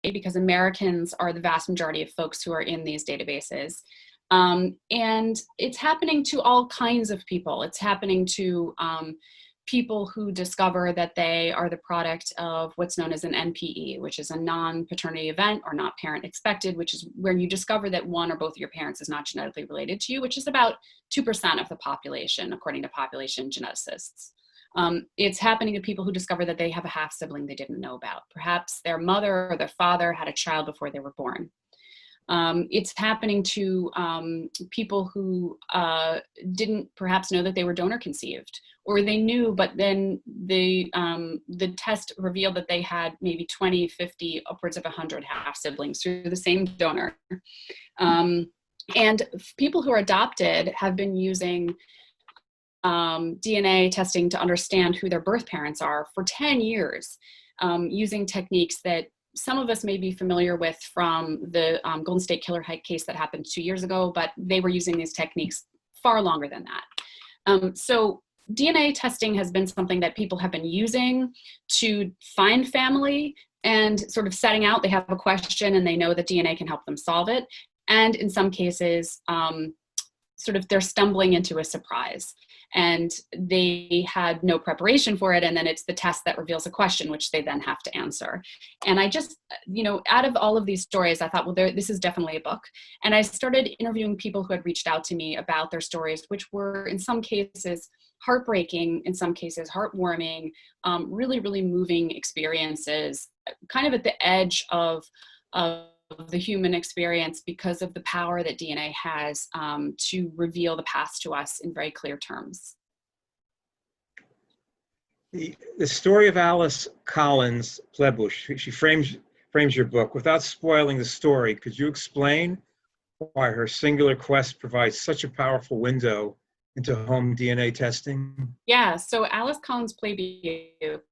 because Americans are the vast majority of folks who are in these databases. And it's happening to all kinds of people. It's happening to people who discover that they are the product of what's known as an NPE, which is a non-paternity event or not parent expected, which is where you discover that one or both of your parents is not genetically related to you, which is about 2% of the population, according to population geneticists. It's happening to people who discover that they have a half sibling they didn't know about. Perhaps their mother or their father had a child before they were born. It's happening to people who didn't perhaps know that they were donor conceived, or they knew, but then the test revealed that they had maybe 20, 50, upwards of 100 half siblings through the same donor. And people who are adopted have been using DNA testing to understand who their birth parents are for 10 years, using techniques that some of us may be familiar with from the Golden State Killer case that happened 2 years ago, but they were using these techniques far longer than that. So DNA testing has been something that people have been using to find family and sort of setting out, they have a question and they know that DNA can help them solve it. And in some cases, sort of they're stumbling into a surprise and they had no preparation for it. And then it's the test that reveals a question, which they then have to answer. And I just, out of all of these stories, I thought, well, this is definitely a book. And I started interviewing people who had reached out to me about their stories, which were in some cases heartbreaking, in some cases heartwarming, really, really moving experiences, kind of at the edge of the human experience because of the power that DNA has to reveal the past to us in very clear terms. The story of Alice Collins Plebush, she frames your book. Without spoiling the story, could you explain why her singular quest provides such a powerful window into home DNA testing? Yeah, so Alice Collins Plebush,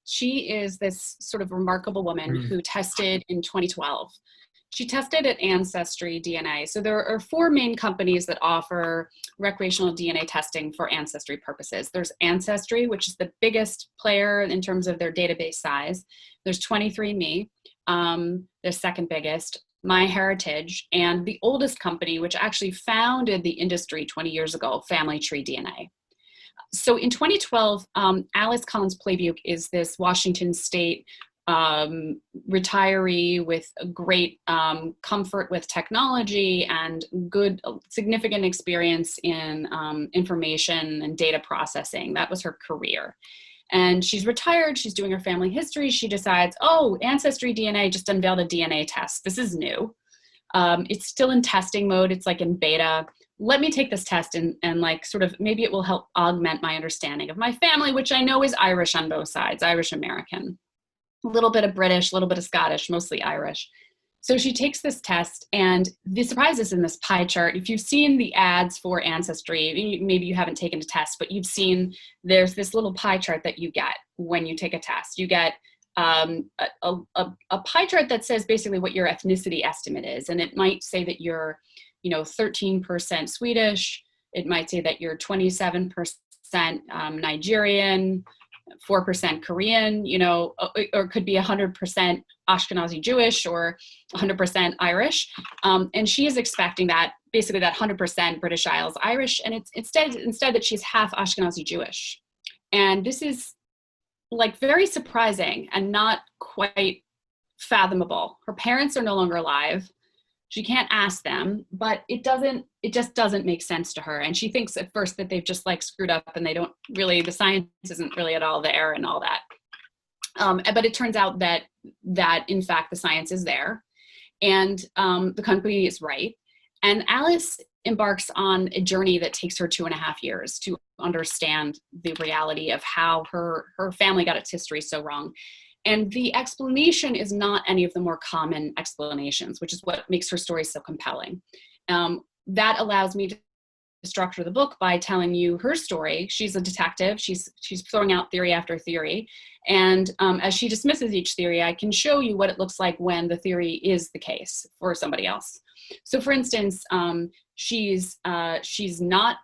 she is this sort of remarkable woman who tested in 2012. She tested at Ancestry DNA. So there are 4 main companies that offer recreational DNA testing for ancestry purposes. There's Ancestry, which is the biggest player in terms of their database size. There's 23andMe, the second biggest, MyHeritage, and the oldest company, which actually founded the industry 20 years ago, Family Tree DNA. So in 2012, Alice Collins Plebush is this Washington State retiree with a great comfort with technology and good, significant experience in information and data processing. That was her career. And she's retired, she's doing her family history. She decides, oh, Ancestry DNA just unveiled a DNA test. This is new. It's still in testing mode. It's like in beta. Let me take this test and like sort of, maybe it will help augment my understanding of my family, which I know is Irish on both sides, Irish American, a little bit of British, a little bit of Scottish, mostly Irish. So she takes this test, and the surprise is in this pie chart. If you've seen the ads for Ancestry, maybe you haven't taken a test, but you've seen there's this little pie chart that you get when you take a test. You get a pie chart that says basically what your ethnicity estimate is, and it might say that you're 13% Swedish. It might say that you're 27% Nigerian, 4% Korean, or it could be 100% Ashkenazi Jewish or 100% Irish. And she is expecting that, basically that 100% British Isles Irish, and it's instead that she's half Ashkenazi Jewish. And this is like very surprising and not quite fathomable. Her parents are no longer alive. She can't ask them, but it just doesn't make sense to her. And she thinks at first that they've just like screwed up and they don't really, the science isn't really at all there and all that. But it turns out that in fact the science is there, and the company is right. And Alice embarks on a journey that takes her 2.5 years to understand the reality of how her family got its history so wrong. And the explanation is not any of the more common explanations, which is what makes her story so compelling. That allows me to structure the book by telling you her story. She's a detective. She's throwing out theory after theory. And as she dismisses each theory, I can show you what it looks like when the theory is the case for somebody else. So for instance, she's not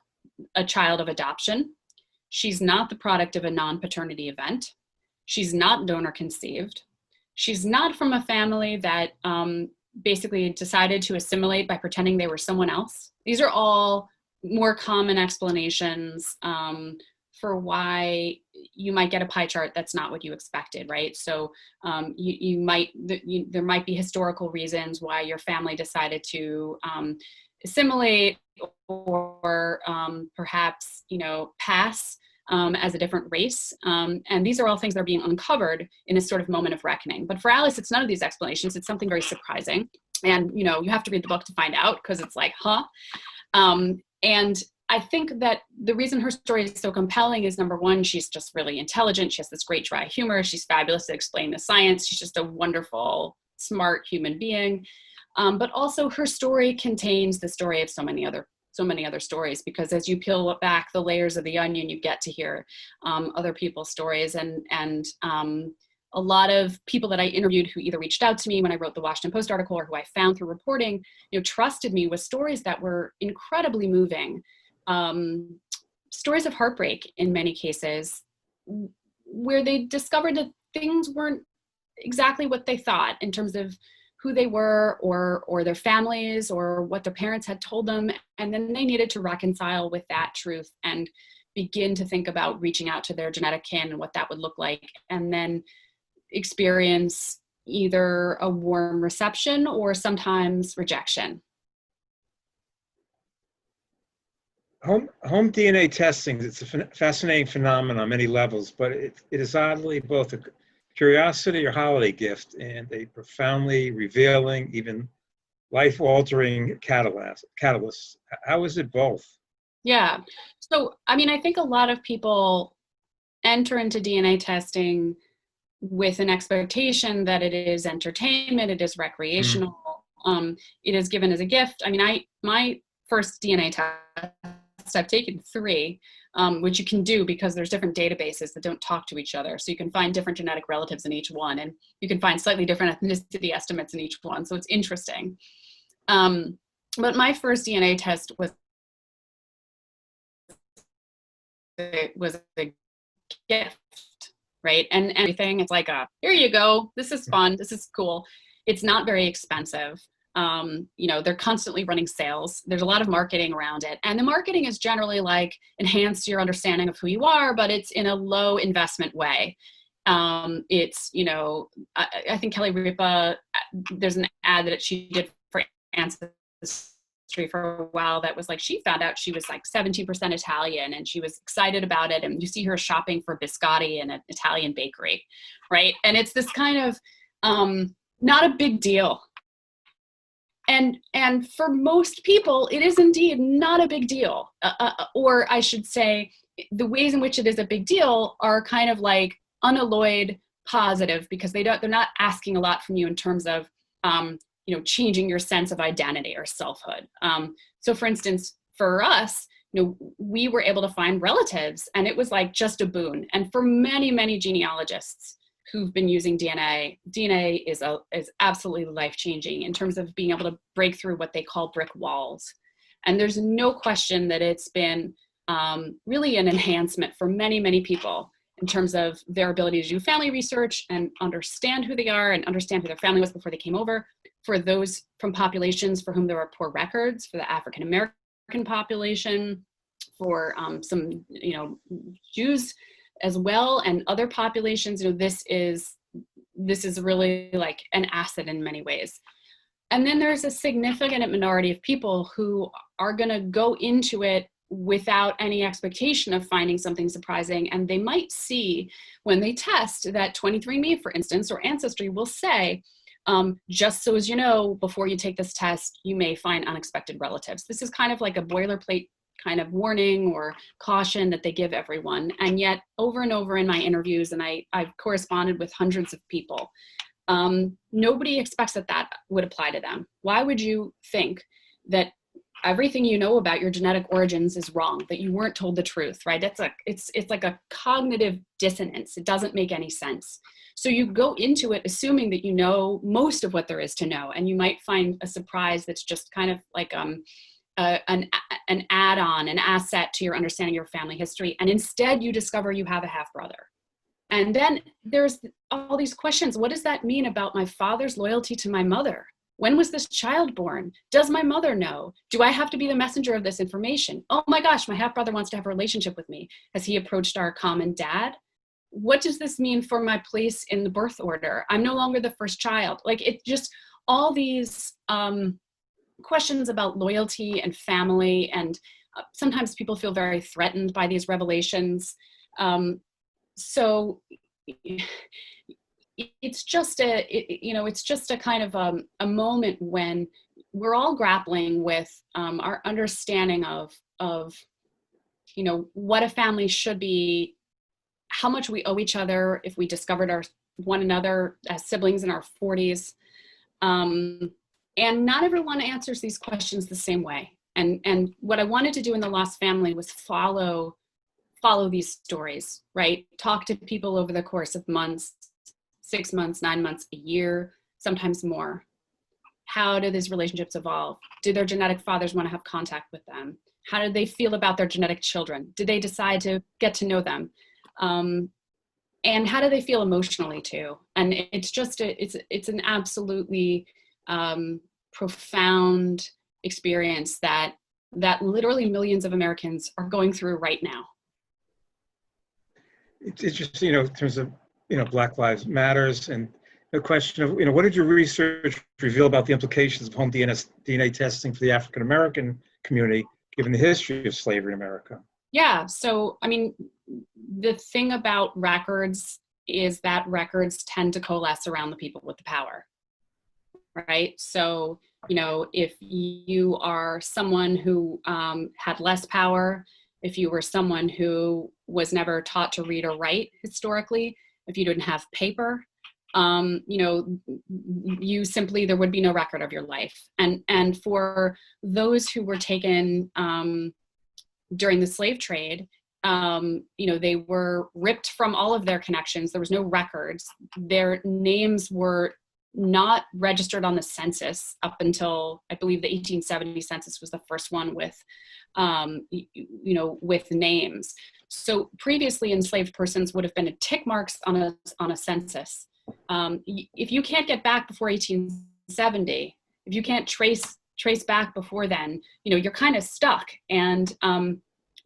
a child of adoption. She's not the product of a non-paternity event. She's not donor conceived. She's not from a family that basically decided to assimilate by pretending they were someone else. These are all more common explanations for why you might get a pie chart that's not what you expected, right? So there might be historical reasons why your family decided to assimilate or perhaps, pass as a different race. And these are all things that are being uncovered in a sort of moment of reckoning. But for Alice, it's none of these explanations. It's something very surprising. And, you have to read the book to find out, because it's like, huh? And I think that the reason her story is so compelling is, number one, she's just really intelligent. She has this great dry humor. She's fabulous at explaining the science. She's just a wonderful, smart human being. But also her story contains the story of so many other stories, because as you peel back the layers of the onion, you get to hear other people's stories. And a lot of people that I interviewed who either reached out to me when I wrote the Washington Post article or who I found through reporting, trusted me with stories that were incredibly moving. Stories of heartbreak in many cases, where they discovered that things weren't exactly what they thought in terms of who they were or their families or what their parents had told them. And then they needed to reconcile with that truth and begin to think about reaching out to their genetic kin and what that would look like, and then experience either a warm reception or sometimes rejection. Home DNA testing, it's a fascinating phenomenon on many levels, but it is oddly both a curiosity or holiday gift and a profoundly revealing, even life-altering catalyst. How is it both? Yeah. So, I think a lot of people enter into DNA testing with an expectation that it is entertainment, it is recreational, it is given as a gift. My first DNA test, I've taken 3, which you can do because there's different databases that don't talk to each other. So you can find different genetic relatives in each one, and you can find slightly different ethnicity estimates in each one. So it's interesting. But my first DNA test was a gift, right? And everything, it's like here you go. This is fun. This is cool. It's not very expensive. They're constantly running sales. There's a lot of marketing around it. And the marketing is generally like enhance your understanding of who you are, but it's in a low investment way. It's, I think Kelly Ripa, there's an ad that she did for Ancestral for a while that was like, she found out she was like 17% Italian and she was excited about it. And you see her shopping for biscotti in an Italian bakery, right? And it's this kind of not a big deal. And for most people, it is indeed not a big deal. Or I should say, the ways in which it is a big deal are kind of like unalloyed positive, because they're not asking a lot from you in terms of changing your sense of identity or selfhood. So for instance, for us, we were able to find relatives, and it was like just a boon. And for many, many genealogists who've been using DNA is absolutely life-changing in terms of being able to break through what they call brick walls. And there's no question that it's been really an enhancement for many, many people in terms of their ability to do family research and understand who they are and understand who their family was before they came over. For those from populations for whom there are poor records, for the African American population, for some Jews as well, and other populations, this is really like an asset in many ways. And then there's a significant minority of people who are going to go into it without any expectation of finding something surprising. And they might see when they test that 23andMe, for instance, or Ancestry will say, just so as you know, before you take this test, you may find unexpected relatives. This is kind of like a boilerplate kind of warning or caution that they give everyone. And yet over and over in my interviews, and I've corresponded with hundreds of people, nobody expects that would apply to them. Why would you think that everything you know about your genetic origins is wrong, that you weren't told the truth, right? It's like a cognitive dissonance. It doesn't make any sense. So you go into it assuming that you know most of what there is to know, and you might find a surprise that's just kind of like an add-on, an asset to your understanding of your family history. And instead you discover you have a half brother. And then there's all these questions. What does that mean about my father's loyalty to my mother? When was this child born? Does my mother know? Do I have to be the messenger of this information? Oh my gosh, my half-brother wants to have a relationship with me. Has he approached our common dad? What does this mean for my place in the birth order? I'm no longer the first child. Like, it just, all these questions about loyalty and family, and sometimes people feel very threatened by these revelations. So it's just a kind of a moment when we're all grappling with our understanding of what a family should be, how much we owe each other if we discovered one another as siblings in our 40s. And not everyone answers these questions the same way. And what I wanted to do in The Lost Family was follow these stories, right? Talk to people over the course of months, 6 months, 9 months, a year, sometimes more. How do these relationships evolve? Do their genetic fathers want to have contact with them? How do they feel about their genetic children? Did they decide to get to know them? And how do they feel emotionally too? And it's just it's an absolutely profound experience that literally millions of Americans are going through right now. It's just, in terms of, Black Lives Matters, and the question of, what did your research reveal about the implications of home DNA testing for the African American community, given the history of slavery in America? Yeah, so, I mean, the thing about records is that records tend to coalesce around the people with the power, right? So, if you are someone who had less power, if you were someone who was never taught to read or write historically, if you didn't have paper, you simply, there would be no record of your life. And for those who were taken during the slave trade, they were ripped from all of their connections. There was no records. Their names were not registered on the census up until, I believe, the 1870 census was the first one with, with names. So previously enslaved persons would have been tick marks on a census. If you can't get back before 1870, if you can't trace back before then, you're kind of stuck. And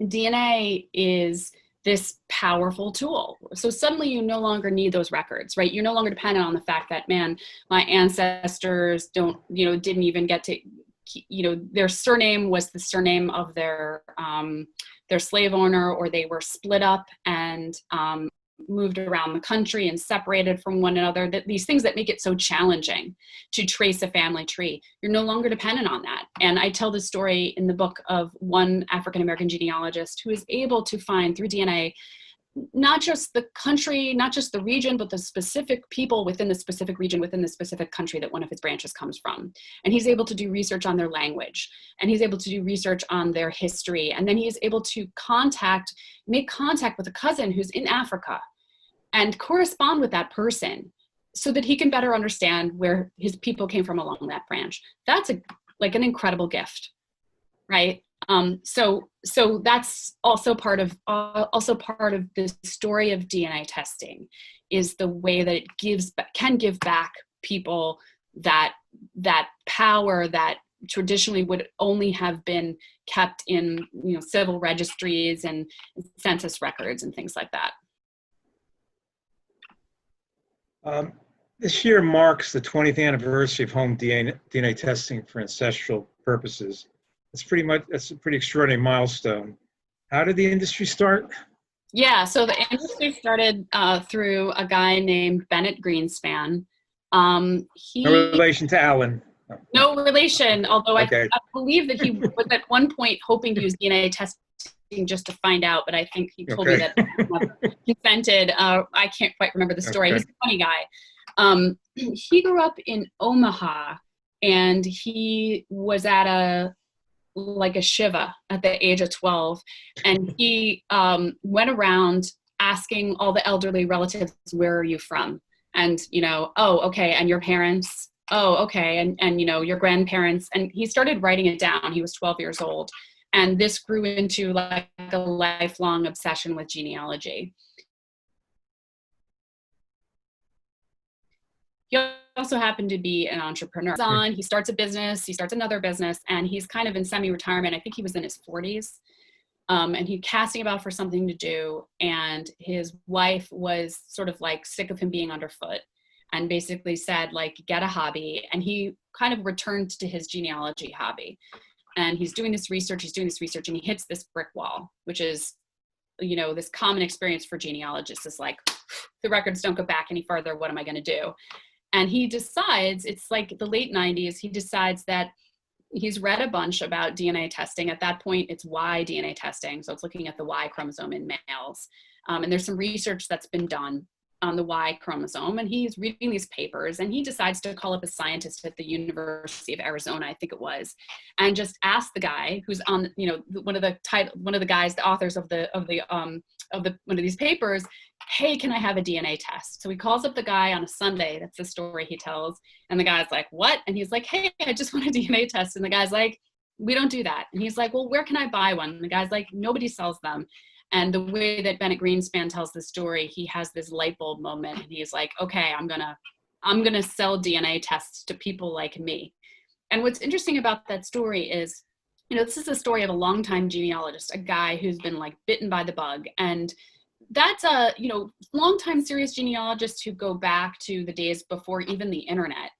DNA is this powerful tool. So suddenly you no longer need those records, right? You're no longer dependent on the fact that, man, my ancestors didn't even get to, their surname was the surname of their slave owner, or they were split up and moved around the country and separated from one another, these things that make it so challenging to trace a family tree. You're no longer dependent on that. And I tell the story in the book of one African-American genealogist who is able to find through DNA, not just the country, not just the region, but the specific people within the specific region, within the specific country that one of his branches comes from. And he's able to do research on their language, and he's able to do research on their history. And then he is able to make contact with a cousin who's in Africa and correspond with that person so that he can better understand where his people came from along that branch. That's an incredible gift, right? So that's also part of the story of DNA testing, is the way that it can give back people that power that traditionally would only have been kept in civil registries and census records and things like that. This year marks the 20th anniversary of home DNA testing for ancestral purposes. That's a pretty extraordinary milestone. How did the industry start? Yeah, so the industry started through a guy named Bennett Greenspan. No relation to Alan. No relation, although okay. I believe that he was at one point hoping to use DNA testing just to find out, but I think he told me that he consented. I can't quite remember the story. Okay. He's a funny guy. He grew up in Omaha, and he was at a Shiva at the age of 12. And he went around asking all the elderly relatives, where are you from? And, oh, okay. And your parents? Oh, okay. And your grandparents. And he started writing it down. He was 12 years old. And this grew into like a lifelong obsession with genealogy. He also happened to be an entrepreneur. He starts a business, he starts another business, and he's kind of in semi-retirement. I think he was in his 40s. And he's casting about for something to do. And his wife was sort of like sick of him being underfoot and basically said, like, get a hobby. And he kind of returned to his genealogy hobby. And he's doing this research, and he hits this brick wall, which is, you know, this common experience for genealogists is like, the records don't go back any further. What am I going to do? And he decides, it's like the late 90s, he decides that he's read a bunch about DNA testing. At that point, it's Y DNA testing. So it's looking at the Y chromosome in males. And there's some research that's been done on the Y chromosome, and he's reading these papers, and he decides to call up a scientist at the University of Arizona, I think it was, and just ask the guy who's on, you know, one of the guys, the authors of one of these papers, hey, can I have a DNA test? So he calls up the guy on a Sunday. That's the story he tells. And the guy's like, what? And he's like, hey, I just want a DNA test. And the guy's like, we don't do that. And he's like, well, where can I buy one? And the guy's like, nobody sells them. And the way that Bennett Greenspan tells the story, he has this light bulb moment, and he's like, okay, I'm gonna sell DNA tests to people like me. And what's interesting about that story is, you know, this is a story of a longtime genealogist, a guy who's been like bitten by the bug. And that's a, you know, longtime serious genealogists who go back to the days before even the internet.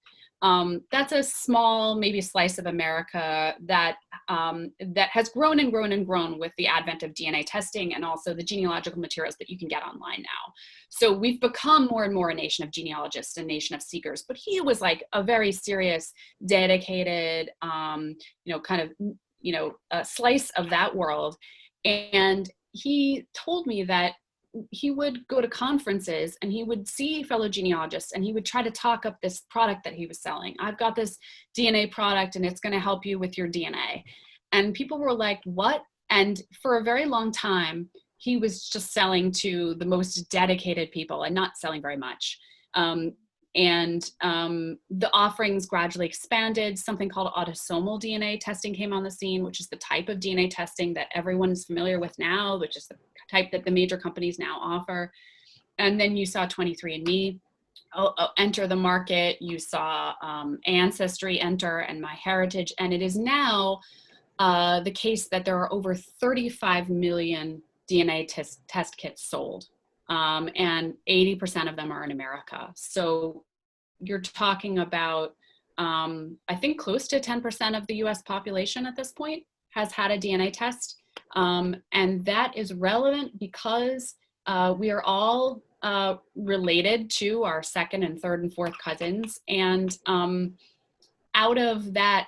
That's a small, maybe slice of America that that has grown and grown and grown with the advent of DNA testing and also the genealogical materials that you can get online now. So we've become more and more a nation of genealogists, a nation of seekers. But he was like a very serious, dedicated, you know, kind of, you know, a slice of that world. And he told me that he would go to conferences and he would see fellow genealogists and he would try to talk up this product that he was selling. I've got this DNA product and it's going to help you with your DNA. And people were like, what? And for a very long time, he was just selling to the most dedicated people and not selling very much. The offerings gradually expanded. Something called Autosomal Dna Testing came on the scene, which is the type of DNA testing that everyone is familiar with now, which is the type that the major companies now offer. And then you saw 23andMe enter the market. You saw Ancestry enter and MyHeritage. And it is now the case that there are over 35 million DNA test kits sold. And 80% of them are in America. So you're talking about, I think close to 10% of the US population at this point has had a DNA test. And that is relevant because we are all related to our second and third and fourth cousins. And out of that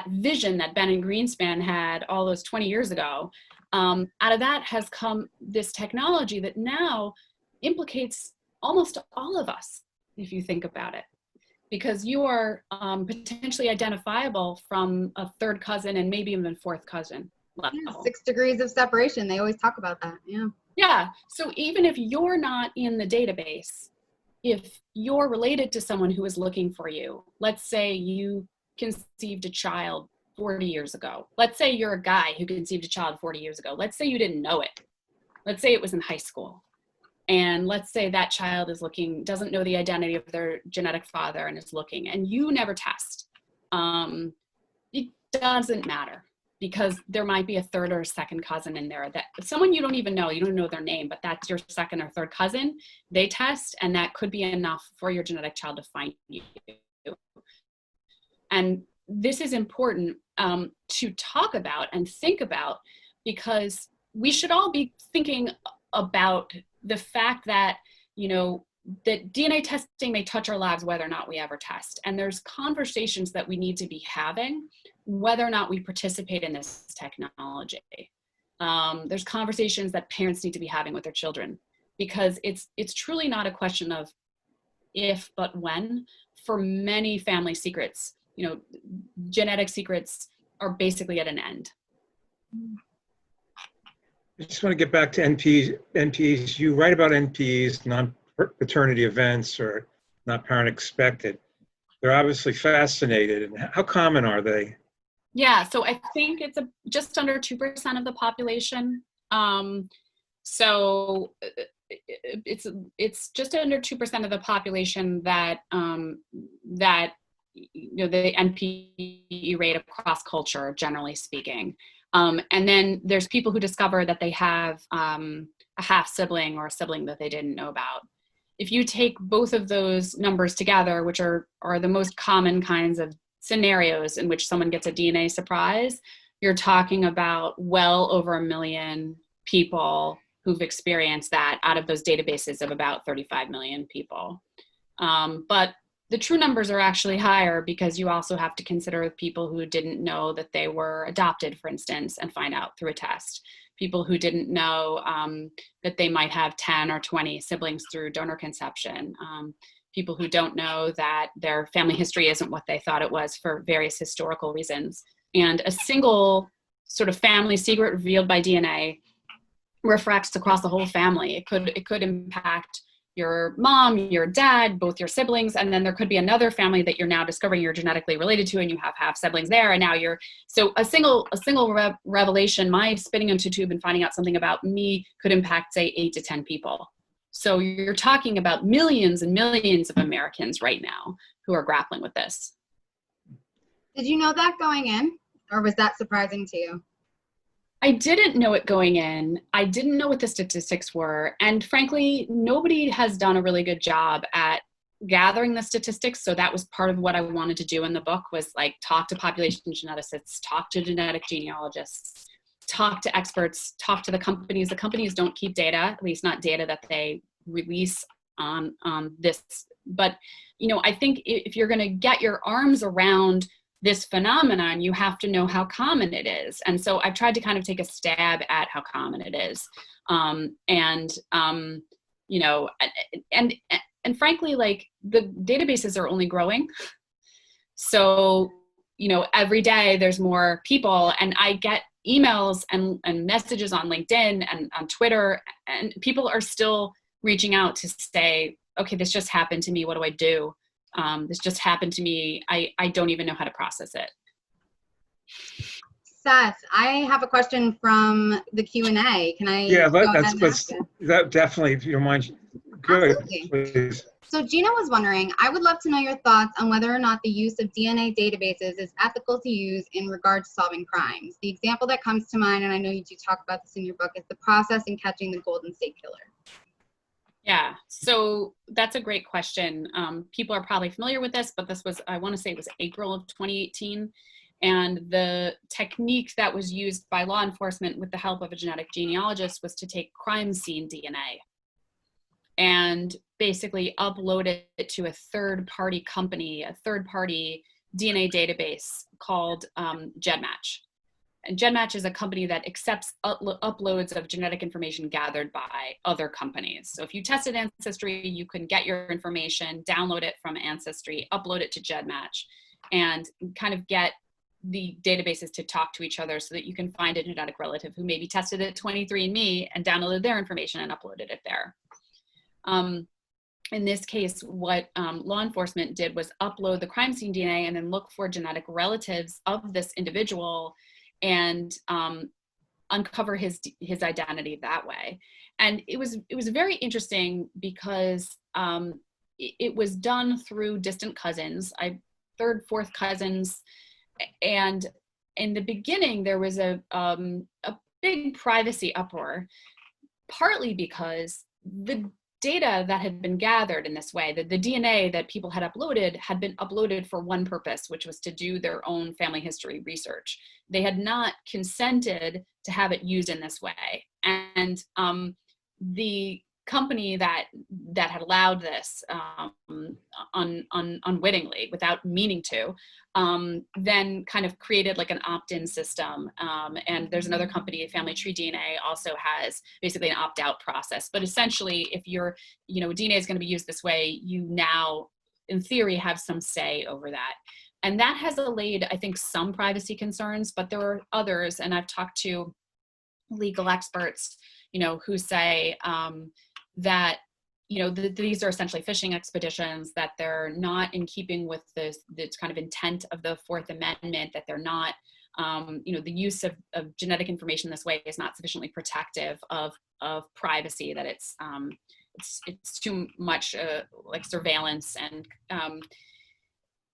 vision that Bennett Greenspan had all those 20 years ago, out of that has come this technology that now implicates almost all of us, if you think about it, because you are potentially identifiable from a third cousin and maybe even fourth cousin level. Yeah, 6 degrees of separation. They always talk about that. Yeah. Yeah. So even if you're not in the database, if you're related to someone who is looking for you, let's say you conceived a child 40 years ago. Let's say you're a guy who conceived a child 40 years ago. Let's say you didn't know it. Let's say it was in high school. And let's say that child is looking, doesn't know the identity of their genetic father and is looking, and you never test. It doesn't matter because there might be a third or a second cousin in there that someone you don't even know, you don't know their name, but that's your second or third cousin. They test, and that could be enough for your genetic child to find you. And this is important to talk about and think about, because we should all be thinking about the fact that, you know, that DNA testing may touch our lives whether or not we ever test. And there's conversations that we need to be having whether or not we participate in this technology. There's conversations that parents need to be having with their children, because it's truly not a question of if, but when. For many family secrets, you know, genetic secrets are basically at an end. I just want to get back to NPs. You write about NPs, non-paternity events, or not parent expected. They're obviously fascinated. And how common are they? Yeah, so I think it's just under 2% of the population. So it's just under 2% of the population that that the NPE rate across culture, generally speaking. And then there's people who discover that they have a half sibling or a sibling that they didn't know about. If you take both of those numbers together, which are the most common kinds of scenarios in which someone gets a DNA surprise, you're talking about well over 1 million people who've experienced that out of those databases of about 35 million people. But the true numbers are actually higher because you also have to consider people who didn't know that they were adopted, for instance, and find out through a test. People who didn't know that they might have 10 or 20 siblings through donor conception. People who don't know that their family history isn't what they thought it was for various historical reasons. And a single sort of family secret revealed by DNA refracts across the whole family. It could impact your mom, your dad, both your siblings, and then there could be another family that you're now discovering you're genetically related to, and you have half siblings there, and now so a single revelation, my spinning into a tube and finding out something about me could impact, say, 8 to 10 people. So you're talking about millions and millions of Americans right now who are grappling with this. Did you know that going in, or was that surprising to you? I didn't know it going in. I didn't know what the statistics were. And frankly, nobody has done a really good job at gathering the statistics. So that was part of what I wanted to do in the book, was like talk to population geneticists, talk to genetic genealogists, talk to experts, talk to the companies. The companies don't keep data, at least not data that they release on this. But, I think if you're going to get your arms around this phenomenon, you have to know how common it is. And so I've tried to kind of take a stab at how common it is. And frankly, like, the databases are only growing. So, every day there's more people, and I get emails and messages on LinkedIn and on Twitter, and people are still reaching out to say, okay, this just happened to me. What do I do? This just happened to me. I don't even know how to process it. Seth, I have a question from the Q&A. Can I? Yeah, go ahead and that's ask it? that definitely, if you don't mind. Good, Absolutely. please. So Gina was wondering, I would love to know your thoughts on whether or not the use of DNA databases is ethical to use in regard to solving crimes. The example that comes to mind, and I know you do talk about this in your book, is the process in catching the Golden State Killer. Yeah, so that's a great question. People are probably familiar with this, but this was, I want to say it was April of 2018. And the technique that was used by law enforcement with the help of a genetic genealogist was to take crime scene DNA and basically upload it to a third-party company, a third-party DNA database called GEDmatch. And GEDmatch is a company that accepts uploads of genetic information gathered by other companies. So if you tested Ancestry, you can get your information, download it from Ancestry, upload it to GEDmatch, and kind of get the databases to talk to each other so that you can find a genetic relative who maybe tested at 23andMe and downloaded their information and uploaded it there. In this case, what law enforcement did was upload the crime scene DNA and then look for genetic relatives of this individual and uncover his identity that way. And it was very interesting because it was done through distant cousins, third, fourth cousins. And in the beginning, there was a big privacy uproar, partly because the data that had been gathered in this way, the DNA that people had been uploaded for one purpose, which was to do their own family history research. They had not consented to have it used in this way. And the company that had allowed this unwittingly, without meaning to, then kind of created like an opt-in system. And there's another company, Family Tree DNA, also has basically an opt-out process. But essentially, if your DNA is going to be used this way, you now, in theory, have some say over that. And that has allayed, I think, some privacy concerns, but there are others. And I've talked to legal experts, who say that these are essentially fishing expeditions, that they're not in keeping with this kind of intent of the Fourth Amendment, that they're not, the use of genetic information this way is not sufficiently protective of privacy, that it's too much like surveillance,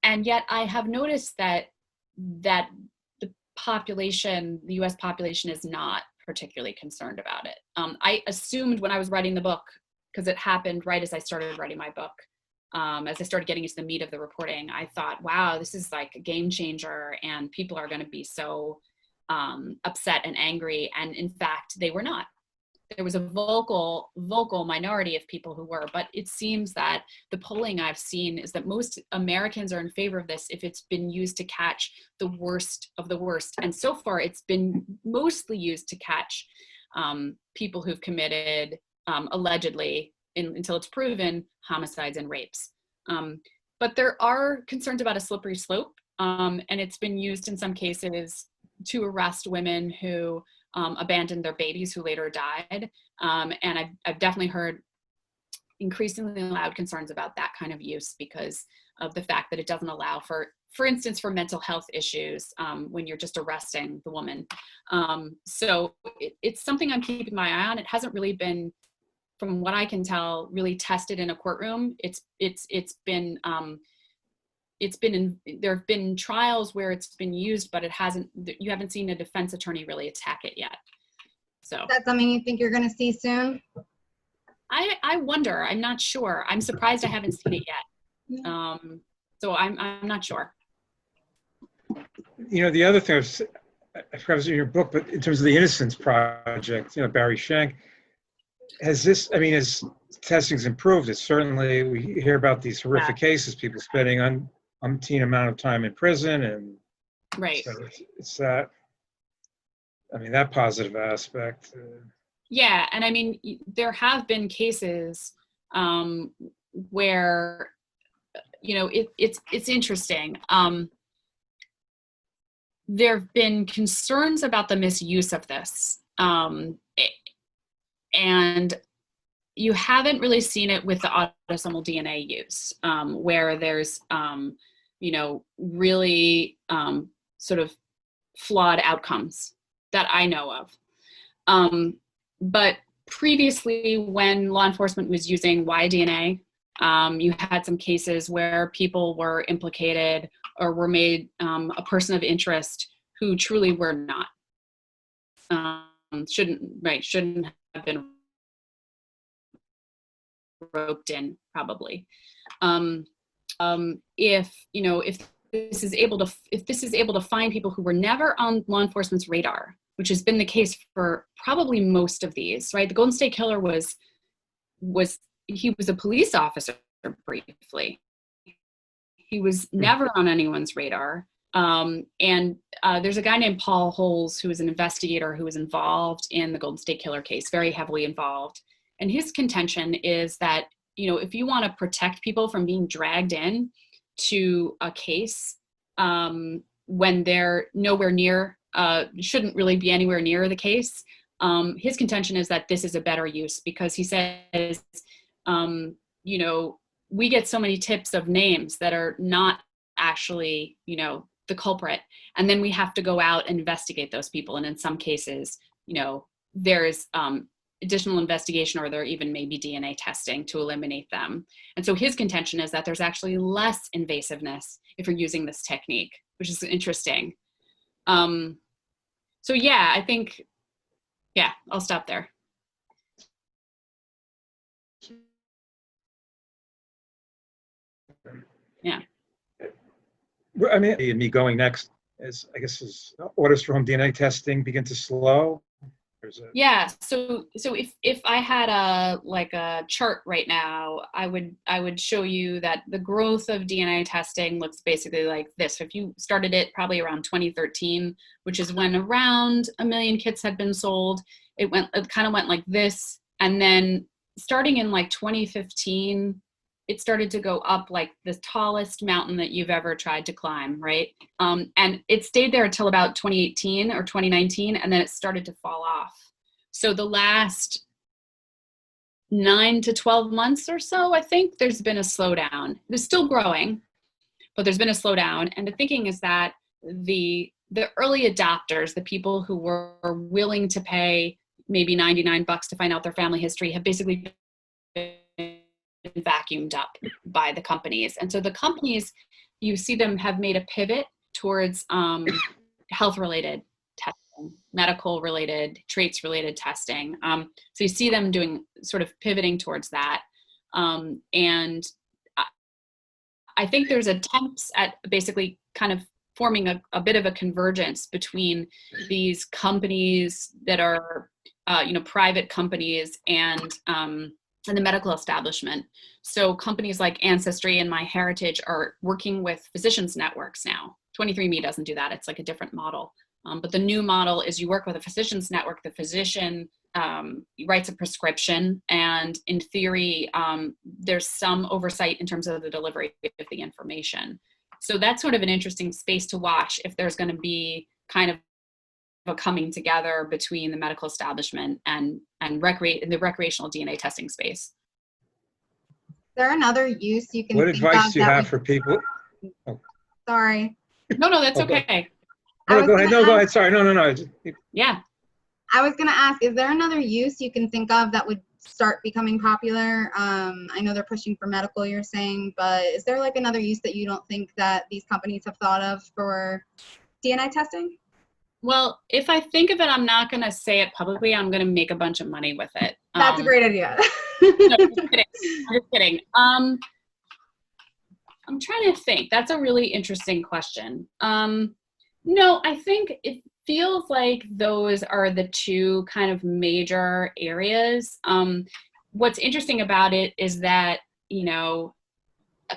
and yet I have noticed that the U.S. population is not particularly concerned about it. I assumed when I was writing the book, because it happened right as I started writing my book, as I started getting into the meat of the reporting, I thought, wow, this is like a game changer and people are going to be so upset and angry. And in fact, they were not. There was a vocal minority of people who were, but it seems that the polling I've seen is that most Americans are in favor of this if it's been used to catch the worst of the worst. And so far, it's been mostly used to catch people who've committed, allegedly, until it's proven, homicides and rapes. But there are concerns about a slippery slope, and it's been used in some cases to arrest women who abandoned their babies who later died. And I've definitely heard increasingly loud concerns about that kind of use because of the fact that it doesn't allow for instance, for mental health issues when you're just arresting the woman. So it's something I'm keeping my eye on. It hasn't really been, from what I can tell, really tested in a courtroom. There have been trials where it's been used, but you haven't seen a defense attorney really attack it yet. So is that something you think you're going to see soon? I wonder. I'm not sure. I'm surprised I haven't seen it yet. So I'm not sure. You know, the other thing I forgot it was in your book, but in terms of the Innocence Project, you know, Barry Shank, as testing's improved, it's certainly, we hear about these horrific cases, people spending umpteen amount of time in prison, and right. So it's that, that positive aspect. Yeah, and I mean, there have been cases where, you know, it's interesting. There have been concerns about the misuse of this, and you haven't really seen it with the autosomal DNA use, where there's, you know, really sort of flawed outcomes that I know of. But previously, when law enforcement was using Y-DNA, you had some cases where people were implicated or were made a person of interest who truly were not. Shouldn't have been roped in, probably. If this is able to find people who were never on law enforcement's radar, which has been the case for probably most of these, right? The Golden State Killer was a police officer briefly. He was never on anyone's radar. And there's a guy named Paul Holes who was an investigator who was involved in the Golden State Killer case, very heavily involved. And his contention is that, you know, if you want to protect people from being dragged in to a case when they're nowhere near, shouldn't really be anywhere near the case, his contention is that this is a better use, because he says, you know, we get so many tips of names that are not actually, you know, the culprit, and then we have to go out and investigate those people. And in some cases, you know, there's additional investigation, or there even may be DNA testing to eliminate them. And so his contention is that there's actually less invasiveness if you're using this technique, which is interesting. So yeah, I think, yeah, I'll stop there. Yeah. I mean, me going next is, I guess, is autosomal DNA testing begin to slow? Yeah. So if I had a chart right now, I would show you that the growth of DNA testing looks basically like this. If you started it probably around 2013, which is when around 1 million kits had been sold, it kind of went like this, and then starting in like 2015, it started to go up like the tallest mountain that you've ever tried to climb, right? And it stayed there until about 2018 or 2019, and then it started to fall off. So the last 9 to 12 months or so, I think there's been a slowdown. It's still growing, but there's been a slowdown. And the thinking is that the early adopters, the people who were willing to pay maybe $99 to find out their family history, have basically been vacuumed up by the companies. And so the companies, you see them have made a pivot towards health-related testing, medical-related, traits-related testing. So you see them doing sort of pivoting towards that. And I think there's attempts at basically kind of forming a bit of a convergence between these companies that are, private companies and the medical establishment. So companies like Ancestry and MyHeritage are working with physicians networks now. 23andMe doesn't do that. It's like a different model. But the new model is you work with a physicians network. The physician writes a prescription, and in theory, there's some oversight in terms of the delivery of the information. So that's sort of an interesting space to watch if there's going to be kind of a coming together between the medical establishment and the recreational DNA testing space. Is there another use you can What think advice of do you that have would- for people? Oh. Sorry. No, that's Okay. okay. No, go ahead. No, go ahead. Sorry. No. Yeah. I was going to ask, is there another use you can think of that would start becoming popular? I know they're pushing for medical, you're saying, but is there like another use that you don't think that these companies have thought of for DNA testing? Well, if I think of it, I'm not going to say it publicly. I'm going to make a bunch of money with it. That's a great idea. No, just kidding. I'm trying to think. That's a really interesting question. No, I think it feels like those are the two kind of major areas. What's interesting about it is that, a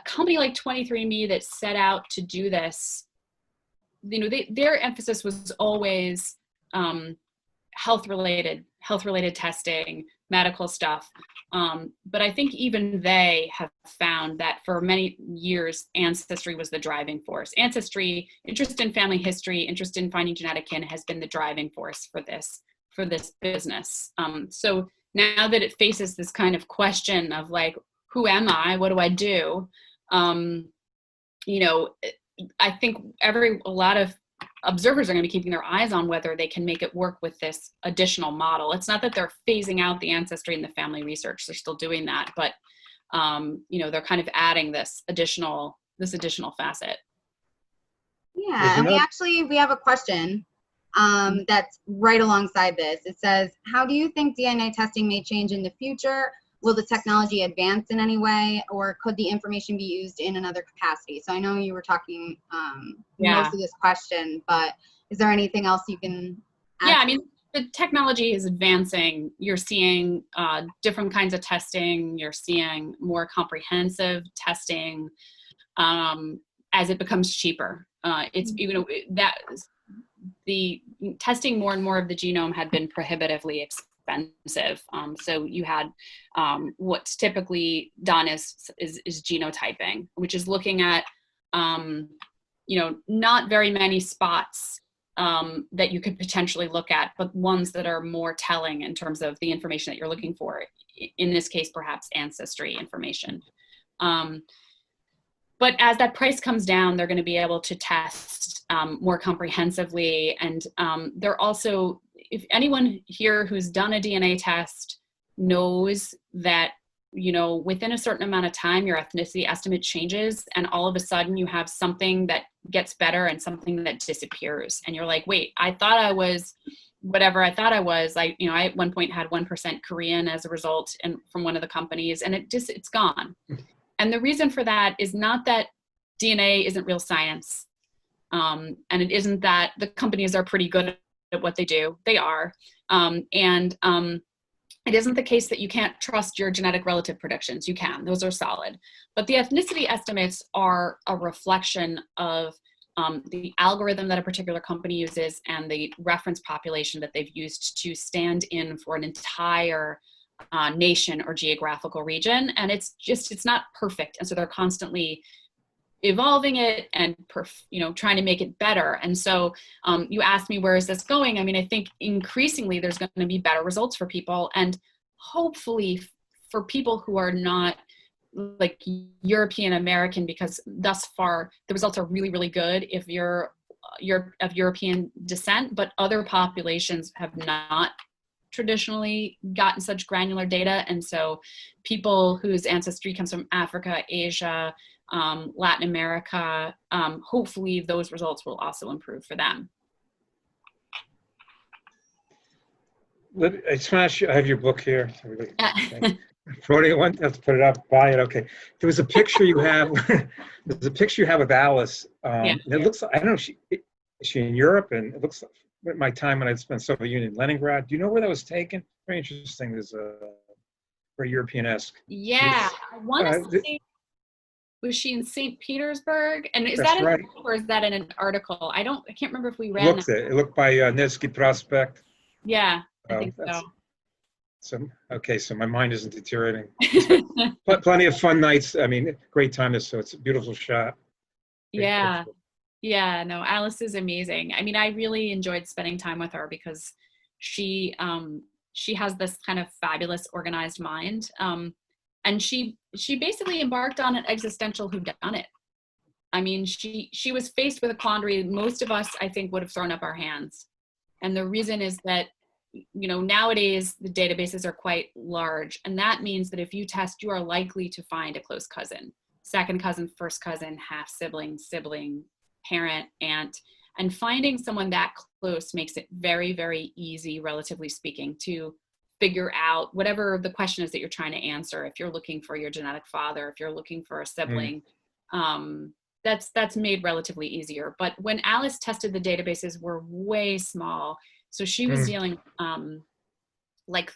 company like 23andMe that set out to do this, their emphasis was always health-related testing, medical stuff. But I think even they have found that for many years, Ancestry was the driving force. Ancestry, interest in family history, interest in finding genetic kin has been the driving force for this business. So now that it faces this kind of question of like, who am I? What do I do? I think a lot of observers are going to be keeping their eyes on whether they can make it work with this additional model. It's not that they're phasing out the ancestry and the family research. They're still doing that, but they're kind of adding this additional facet. Yeah, and we have a question that's right alongside this. It says, how do you think DNA testing may change in the future? Will the technology advance in any way, or could the information be used in another capacity? So I know you were talking most of this question, but is there anything else you can add? Yeah, I mean, the technology is advancing. You're seeing different kinds of testing. You're seeing more comprehensive testing as it becomes cheaper. It's that the testing more and more of the genome had been prohibitively expensive. So you had what's typically done is genotyping, which is looking at not very many spots that you could potentially look at, but ones that are more telling in terms of the information that you're looking for. In this case, perhaps ancestry information. But as that price comes down, they're going to be able to test more comprehensively. And they're also, if anyone here who's done a DNA test knows that, within a certain amount of time, your ethnicity estimate changes, and all of a sudden you have something that gets better and something that disappears. And you're like, wait, I thought I was whatever I thought I was. I at one point had 1% Korean as a result from one of the companies, and it's gone. And the reason for that is not that DNA isn't real science. And it isn't that the companies are pretty good at what they do. They are. It isn't the case that you can't trust your genetic relative predictions. You can. Those are solid. But the ethnicity estimates are a reflection of the algorithm that a particular company uses and the reference population that they've used to stand in for an entire nation or geographical region. And it's not perfect. And so they're constantly evolving it and trying to make it better. And so you asked me, where is this going? I mean, I think increasingly there's going to be better results for people, and hopefully for people who are not like European American, because thus far the results are really, really good if you're of European descent, but other populations have not traditionally gotten such granular data. And so people whose ancestry comes from Africa, Asia, Latin America, hopefully those results will also improve for them. I just want to ask you, I have your book here. For anyone, let's put it up, buy it. Okay. There was a picture you have. There's a picture you have of Alice. And it looks like, I don't know, is she in Europe? And it looks like my time when I spent Soviet Union, Leningrad. Do you know where that was taken? Very interesting. There's a very European-esque. Yeah, I want to say, was she in St. Petersburg? And is That's that right. or is that in an article? I can't remember if we ran Looked it. It looked by Nevsky Prospect. Yeah, I think so. So my mind isn't deteriorating. Plenty of fun nights. I mean, great time. So it's a beautiful shot. Yeah. Yeah, no, Alice is amazing. I mean, I really enjoyed spending time with her because she has this kind of fabulous organized mind. And she basically embarked on an existential whodunit. I mean, she was faced with a quandary most of us, I think, would have thrown up our hands. And the reason is that, you know, nowadays the databases are quite large. And that means that if you test, you are likely to find a close cousin, second cousin, first cousin, half sibling, parent, aunt. And finding someone that close makes it very, very easy, relatively speaking, to figure out whatever the question is that you're trying to answer. If you're looking for your genetic father, if you're looking for a sibling, that's made relatively easier. But when Alice tested, the databases were way small. So she was dealing like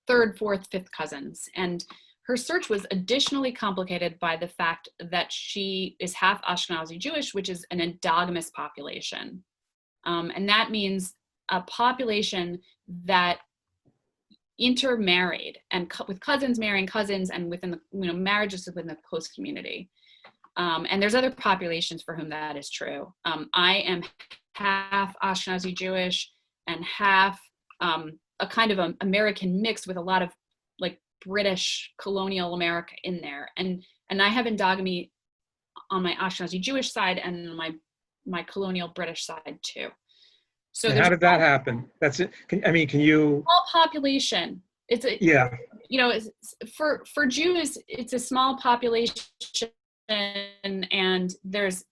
third, fourth, fifth cousins. And her search was additionally complicated by the fact that she is half Ashkenazi Jewish, which is an endogamous population. And that means a population that intermarried and with cousins marrying cousins and within the, you know, marriages within the close community. And there's other populations for whom that is true. I am half Ashkenazi Jewish and half a kind of an American mix with a lot of like British colonial America in there. And I have endogamy on my Ashkenazi Jewish side and my colonial British side too. So how did that happen? That's it. Can you? Small population. It's a, yeah. You know, for Jews, it's a small population, and there's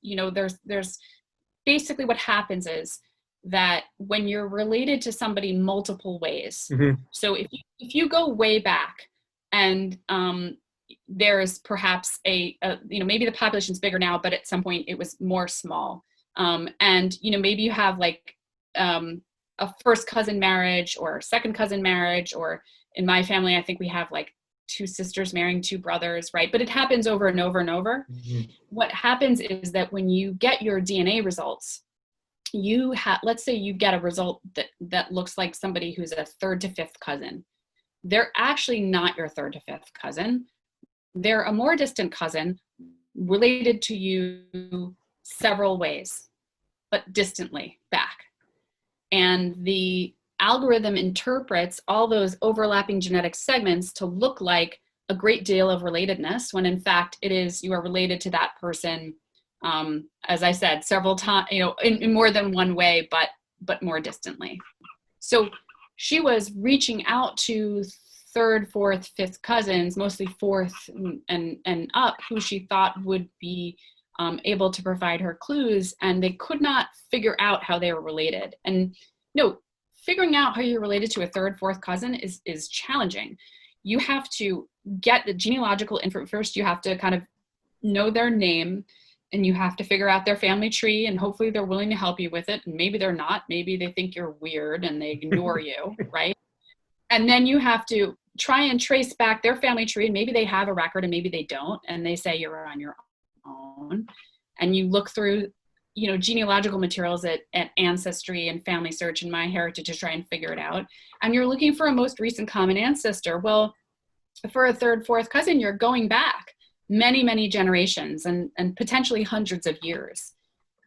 basically what happens is that when you're related to somebody multiple ways. So if you go way back and there's perhaps maybe the population's bigger now, but at some point it was more small. And, you know, maybe you have like a first cousin marriage or second cousin marriage, or in my family, I think we have like two sisters marrying two brothers, right? But it happens over and over and over. What happens is that when you get your DNA results, let's say you get a result that looks like somebody who's a third to fifth cousin. They're actually not your third to fifth cousin. They're a more distant cousin related to you several ways, but distantly back. And the algorithm interprets all those overlapping genetic segments to look like a great deal of relatedness, when in fact it is, you are related to that person, as I said, several times, you know, in more than one way, but more distantly. So she was reaching out to third, fourth, fifth cousins, mostly fourth and up, who she thought would be able to provide her clues, and they could not figure out how they were related. And figuring out how you're related to a third, fourth cousin is challenging. You have to get the genealogical info first. You have to kind of know their name, and you have to figure out their family tree, and hopefully they're willing to help you with it. And maybe they're not. Maybe they think you're weird and they ignore you, right? And then you have to try and trace back their family tree, and maybe they have a record and maybe they don't, and they say you're on your own. And you look through, you know, genealogical materials at Ancestry and Family Search and MyHeritage to try and figure it out. And you're looking for a most recent common ancestor. Well, for a third, fourth cousin, you're going back many, many generations and potentially hundreds of years,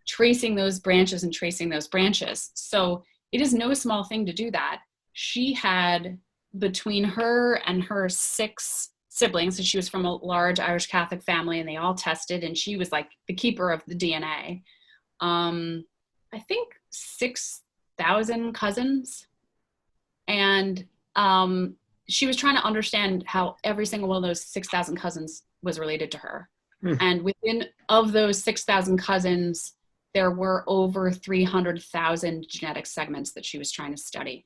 tracing those branches and tracing those branches. So it is no small thing to do that. She had, between her and her 6 siblings, so she was from a large Irish Catholic family, and they all tested, and she was like the keeper of the DNA. I think 6,000 cousins. And she was trying to understand how every single one of those 6,000 cousins was related to her. And within of those 6,000 cousins, there were over 300,000 genetic segments that she was trying to study.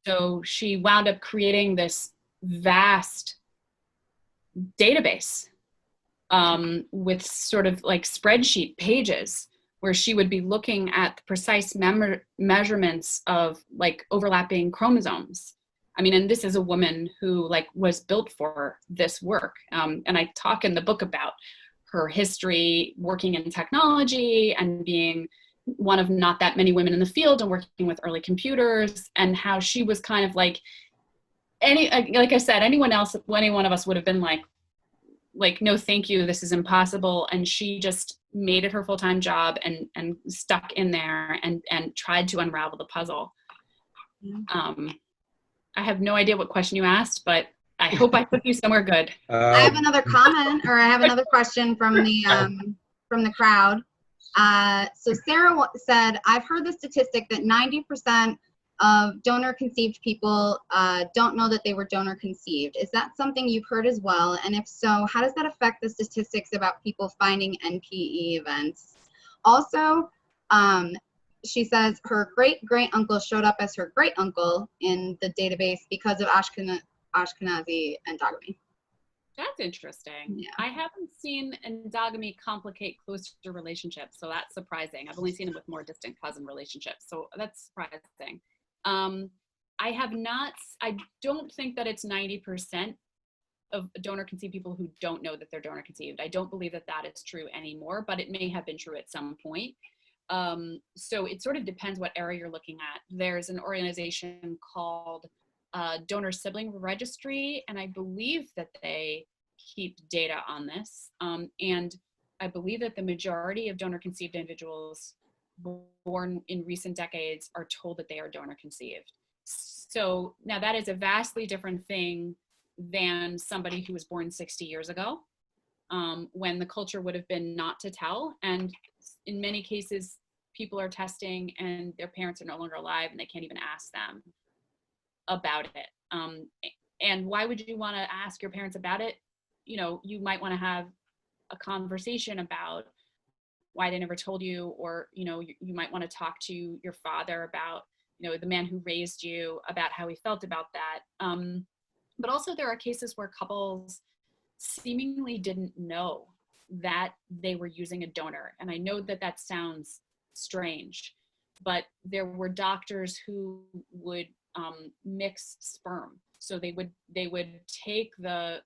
So she wound up creating this vast database with sort of like spreadsheet pages where she would be looking at the precise measurements of like overlapping chromosomes. I mean, and this is a woman who like was built for this work. And I talk in the book about her history working in technology and being one of not that many women in the field and working with early computers, and how she was kind of like like I said, any one of us would have been like, no, thank you, this is impossible. And she just made it her full-time job and stuck in there and tried to unravel the puzzle. I have no idea what question you asked, but I hope I took you somewhere good. I have another comment, or I have another question from the crowd. So Sarah said, I've heard the statistic that 90% of donor-conceived people don't know that they were donor-conceived. Is that something you've heard as well? And if so, how does that affect the statistics about people finding NPE events? Also, she says her great-great-uncle showed up as her great-uncle in the database because of Ashkenazi endogamy. That's interesting. Yeah. I haven't seen endogamy complicate closer relationships, so that's surprising. I've only seen it with more distant cousin relationships, so that's surprising. I don't think that it's 90% of donor-conceived people who don't know that they're donor-conceived. I don't believe that that is true anymore, but it may have been true at some point. So it sort of depends what area you're looking at. There's an organization called Donor Sibling Registry, and I believe that they keep data on this. And I believe that the majority of donor-conceived individuals born in recent decades are told that they are donor-conceived. So now that is a vastly different thing than somebody who was born 60 years ago, when the culture would have been not to tell. And in many cases, people are testing and their parents are no longer alive and they can't even ask them about it. And why would you want to ask your parents about it? You know, you might want to have a conversation about why they never told you, or, you know, you might want to talk to your father about, you know, the man who raised you, about how he felt about that. But also there are cases where couples seemingly didn't know that they were using a donor. And I know that that sounds strange, but there were doctors who would mix sperm. So they would take the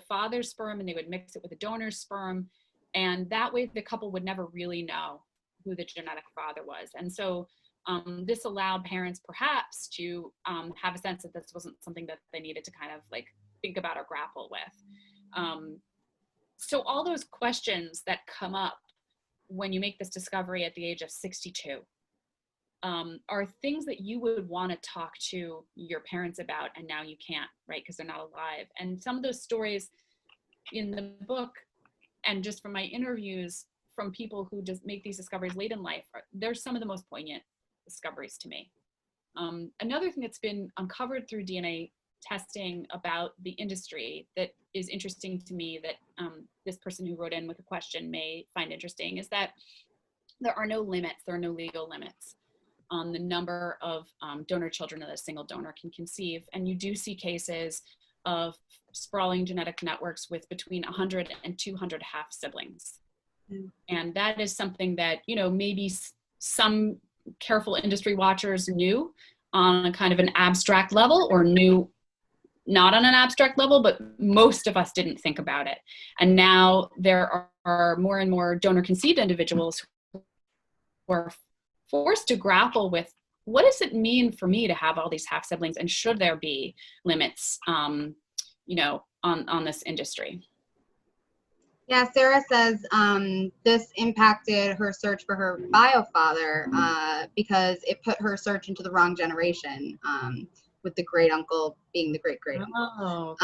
father's sperm and they would mix it with the donor's sperm, and that way the couple would never really know who the genetic father was. And so this allowed parents perhaps to have a sense that this wasn't something that they needed to kind of like think about or grapple with. So all those questions that come up when you make this discovery at the age of 62 are things that you would want to talk to your parents about, and now you can't, right? Because they're not alive. And some of those stories in the book, and just from my interviews from people who just make these discoveries late in life, they're some of the most poignant discoveries to me. Another thing that's been uncovered through DNA testing about the industry that is interesting to me, that this person who wrote in with a question may find interesting, is that there are no limits, there are no legal limits on the number of donor children that a single donor can conceive. And you do see cases of sprawling genetic networks with between 100 and 200 half siblings. And that is something that, you know, maybe some careful industry watchers knew on a kind of an abstract level, or knew not on an abstract level, but most of us didn't think about it. And now there are more and more donor conceived individuals who are forced to grapple with, what does it mean for me to have all these half siblings, and should there be limits, you know, on this industry? Yeah, Sarah says this impacted her search for her bio father because it put her search into the wrong generation, with the great uncle being the great great uncle.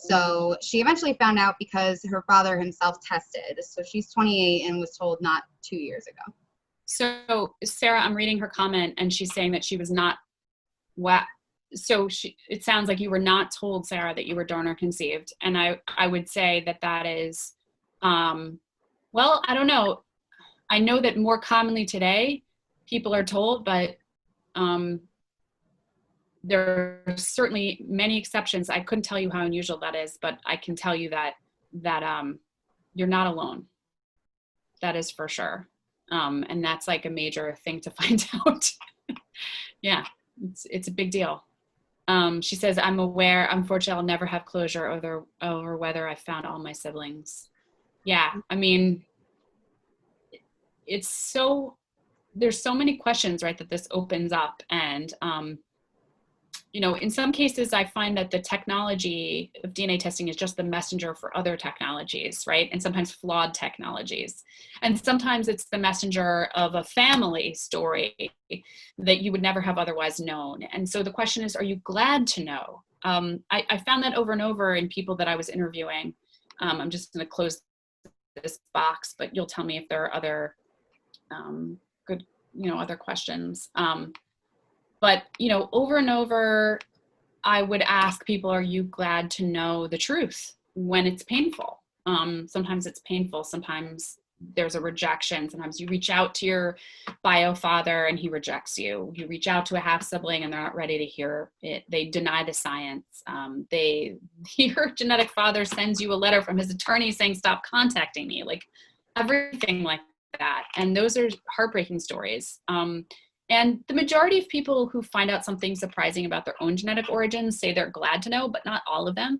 So she eventually found out because her father himself tested. So she's 28 and was told not 2 years ago. So Sarah, I'm reading her comment, and she's saying that she was not so it sounds like you were not told, Sarah, that you were donor conceived. And I would say that that is, well, I don't know. I know that more commonly today, people are told, but there are certainly many exceptions. I couldn't tell you how unusual that is, but I can tell you that you're not alone. That is for sure. And that's like a major thing to find out. Yeah, it's a big deal. She says, I'm aware, unfortunately, I'll never have closure over whether I found all my siblings. Yeah, I mean, there's so many questions, right, that this opens up. And, you know, in some cases, I find that the technology of DNA testing is just the messenger for other technologies, right? And sometimes flawed technologies. And sometimes it's the messenger of a family story that you would never have otherwise known. And so the question is, are you glad to know? I found that over and over in people that I was interviewing. I'm just going to close this box, but you'll tell me if there are other good, you know, other questions. But, you know, over and over, I would ask people, are you glad to know the truth when it's painful? Sometimes it's painful. Sometimes there's a rejection. Sometimes you reach out to your bio father and he rejects you. You reach out to a half sibling and they're not ready to hear it. They deny the science. Your genetic father sends you a letter from his attorney saying, stop contacting me, like everything like that. And those are heartbreaking stories. And the majority of people who find out something surprising about their own genetic origins say they're glad to know, but not all of them.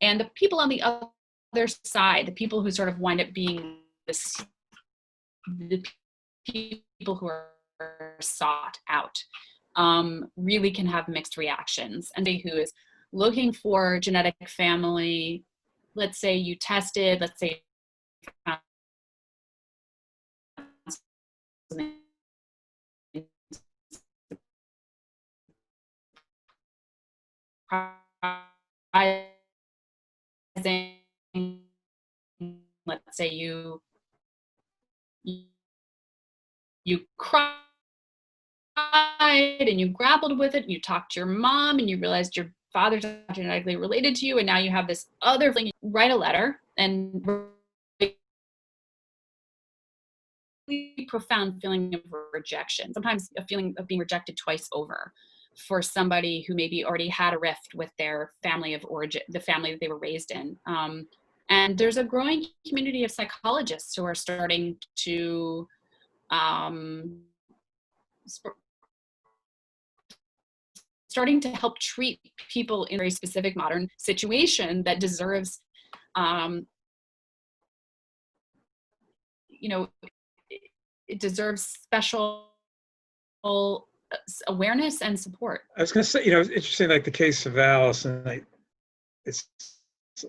And the people on the other side, the people who sort of wind up being the people who are sought out, really can have mixed reactions. And who is looking for genetic family, let's say you tested, let's say you found something let's say you cried and you grappled with it and you talked to your mom and you realized your father's not genetically related to you, and now you have this other thing. Write a letter and really profound feeling of rejection, sometimes a feeling of being rejected twice over, for somebody who maybe already had a rift with their family of origin, the family that they were raised in. And there's a growing community of psychologists who are starting to help treat people in a very specific modern situation that deserves, you know, it deserves special awareness and support. I was going to say, you know, it's interesting, like the case of Alice, and it's,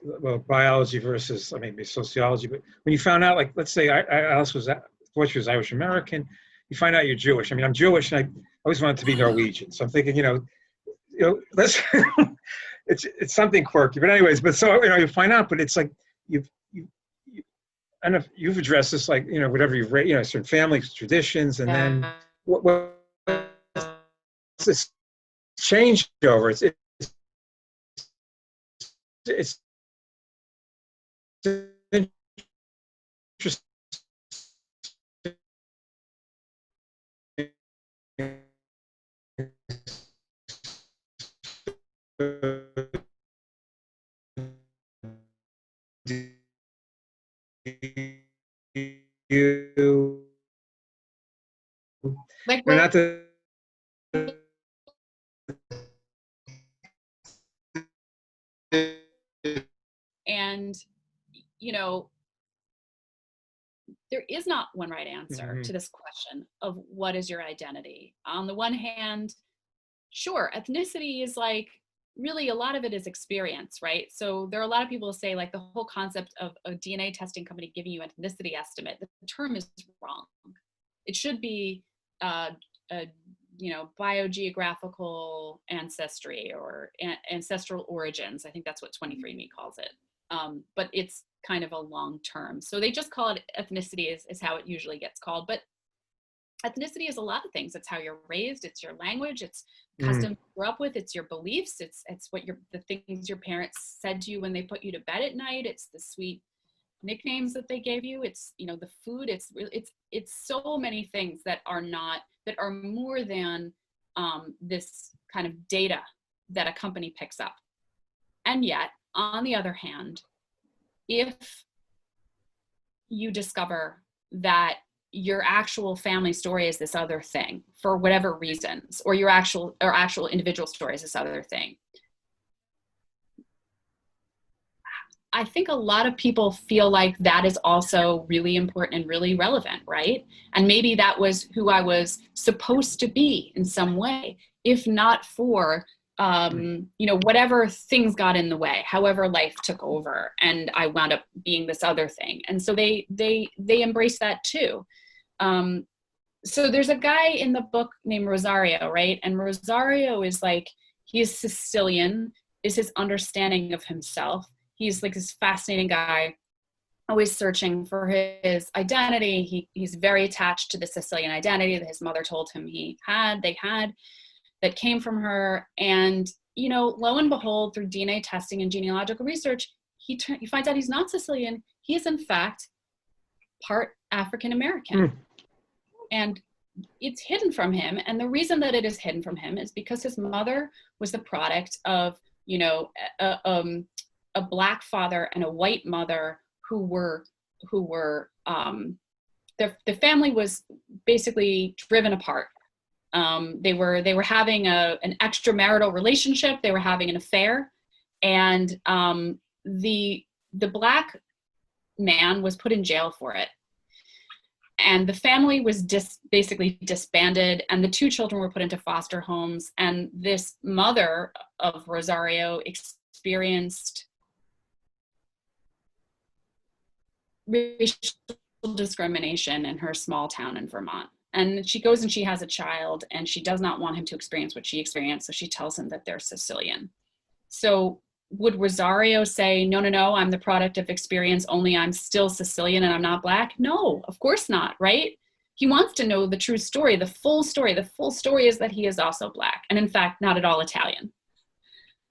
well, biology versus, I mean, sociology, but when you found out, like, let's say Alice thought she was Irish American, you find out you're Jewish. I mean, I'm Jewish and I always wanted to be Norwegian. So I'm thinking, you know, let's, it's something quirky, but anyways, but so, you know, you find out, but it's like, I don't know if you've addressed this, like, you know, whatever you've read, you know, certain family traditions, and then what's this change over? It's interesting. You Like, we're not the and, you know, there is not one right answer to this question of what is your identity. On the one hand, sure, ethnicity is like, really a lot of it is experience, right? So there are a lot of people who say, like, the whole concept of a DNA testing company giving you an ethnicity estimate, the term is wrong. It should be you know, biogeographical ancestry or ancestral origins. I think that's what 23andMe calls it. But it's kind of a long term. So they just call it ethnicity is how it usually gets called. But ethnicity is a lot of things. It's how you're raised, it's your language, it's Mm. customs you grew up with, it's your beliefs, it's what the things your parents said to you when they put you to bed at night, it's the sweet nicknames that they gave you, it's, you know, the food, it's so many things that are more than this kind of data that a company picks up. And yet, on the other hand, if you discover that your actual family story is this other thing for whatever reasons, or your actual individual story is this other thing, I think a lot of people feel like that is also really important and really relevant, right? And maybe that was who I was supposed to be in some way, if not for you know, whatever things got in the way, however life took over, and I wound up being this other thing. And so they embrace that too. So there's a guy in the book named Rosario, right? And Rosario is like, he's Sicilian, is his understanding of himself. He's like this fascinating guy, always searching for his identity. He's very attached to the Sicilian identity that his mother told him they had, that came from her. And, you know, lo and behold, through DNA testing and genealogical research, he finds out he's not Sicilian. He is in fact part African-American. And it's hidden from him. And the reason that it is hidden from him is because his mother was the product of, you know, a Black father and a white mother who were the family was basically driven apart. They were having an extramarital relationship. They were having an affair, and the Black man was put in jail for it. And the family was basically disbanded, and the two children were put into foster homes. And this mother of Rosario experienced racial discrimination in her small town in Vermont. And she goes and she has a child, and she does not want him to experience what she experienced, so she tells him that they're Sicilian. So would Rosario say, no, I'm the product of experience, only I'm still Sicilian and I'm not Black? No, of course not, right? He wants to know the true story, the full story. The full story is that he is also Black, and in fact, not at all Italian.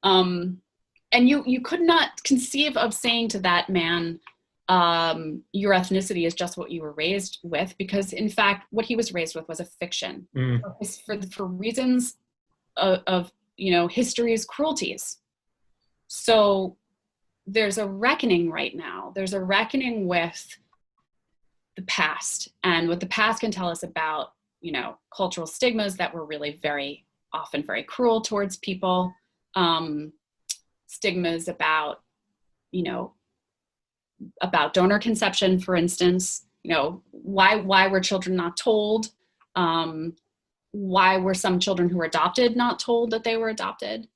And you could not conceive of saying to that man, your ethnicity is just what you were raised with, because in fact, what he was raised with was a fiction for reasons of you know, history's cruelties. So there's a reckoning right now. There's a reckoning with the past and what the past can tell us about, you know, cultural stigmas that were really very often very cruel towards people. Stigmas about, you know, about donor conception, for instance. You know, why were children not told? Why were some children who were adopted not told that they were adopted?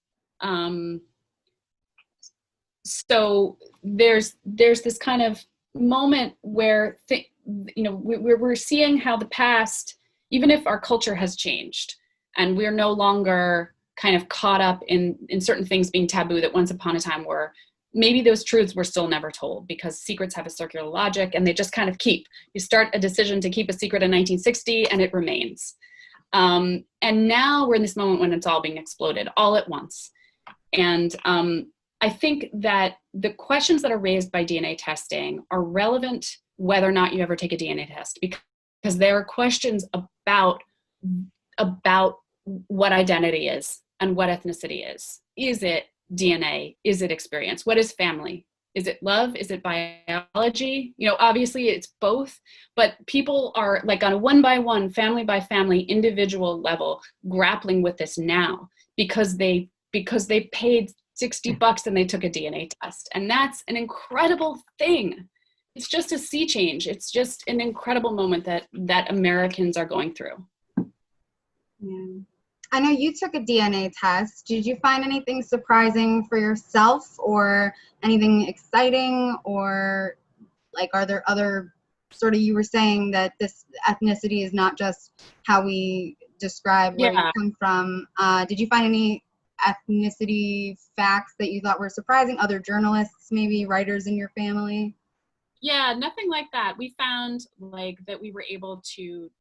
So there's this kind of moment where you know, we're seeing how the past, even if our culture has changed and we're no longer kind of caught up in certain things being taboo that once upon a time were, maybe those truths were still never told, because secrets have a circular logic and they just kind of keep. You start a decision to keep a secret in 1960 and it remains. And now we're in this moment when it's all being exploded all at once. And I think that the questions that are raised by DNA testing are relevant whether or not you ever take a DNA test, because there are questions about what identity is and what ethnicity is. Is it DNA? Is it experience? What is family? Is it love? Is it biology? You know, obviously it's both, but people are like on a one by one, family by family, individual level grappling with this now because they paid $60 and they took a DNA test. And that's an incredible thing. It's just a sea change. It's just an incredible moment that Americans are going through. Yeah. I know you took a DNA test. Did you find anything surprising for yourself or anything exciting, or like, are there other sort of, you were saying that this ethnicity is not just how we describe where you come from. Did you find any ethnicity facts that you thought were surprising? Other journalists, maybe writers in your family? Yeah, nothing like that. We found like that we were able to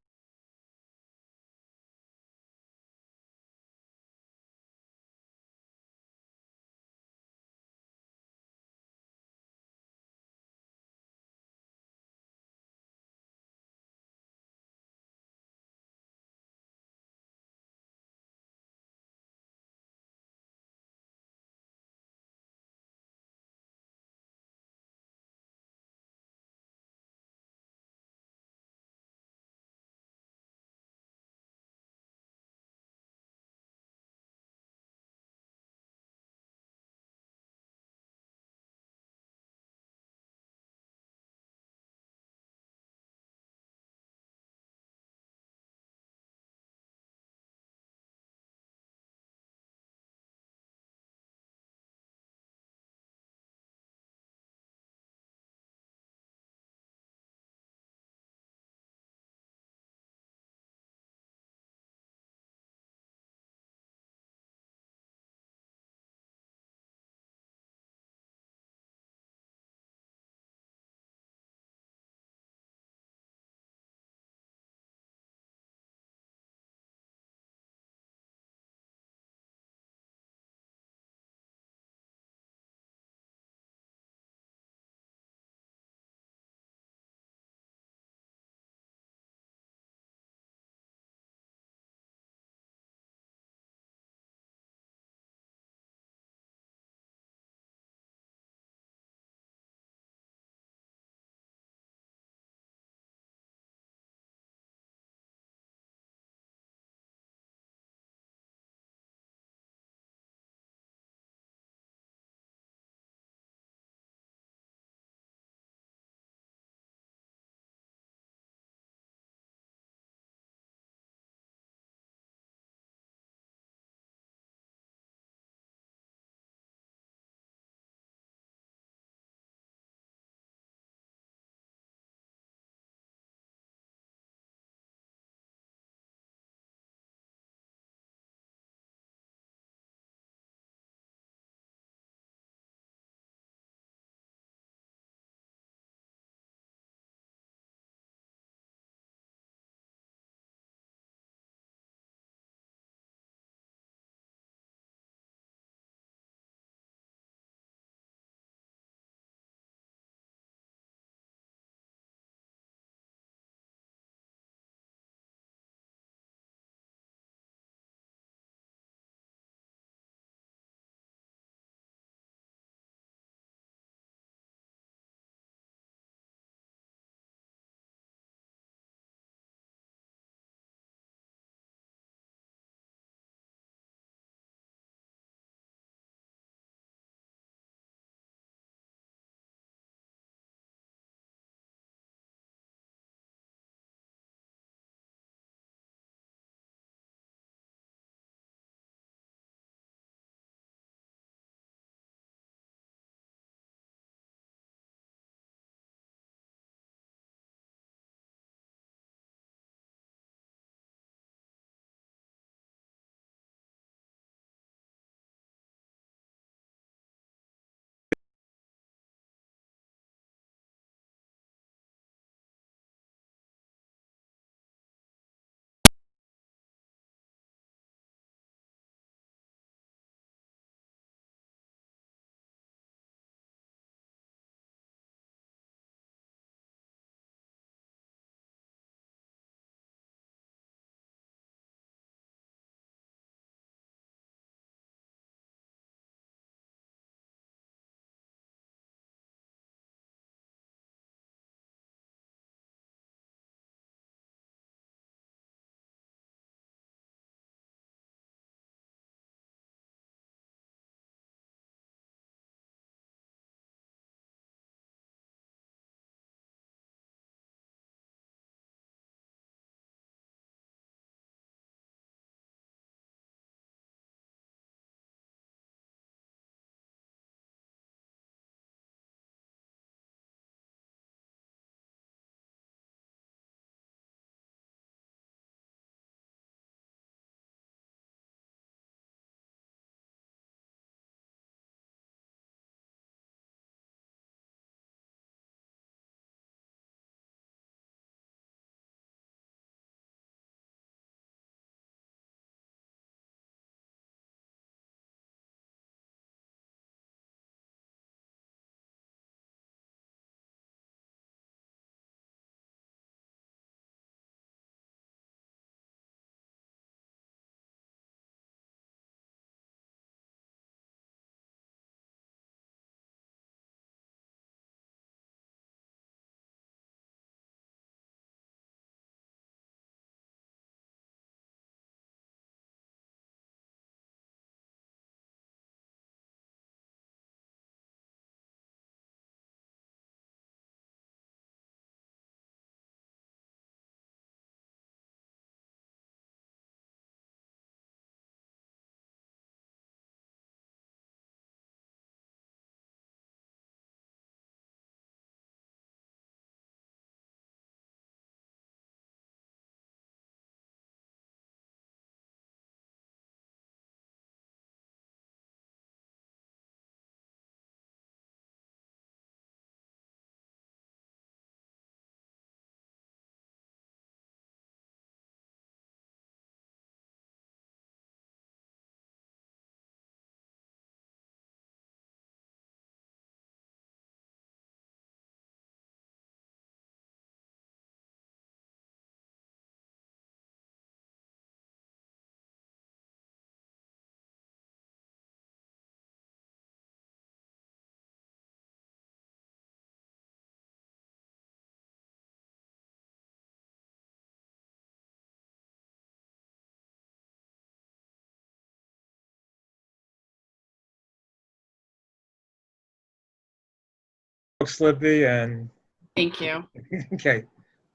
books, Libby, and Thank you. okay.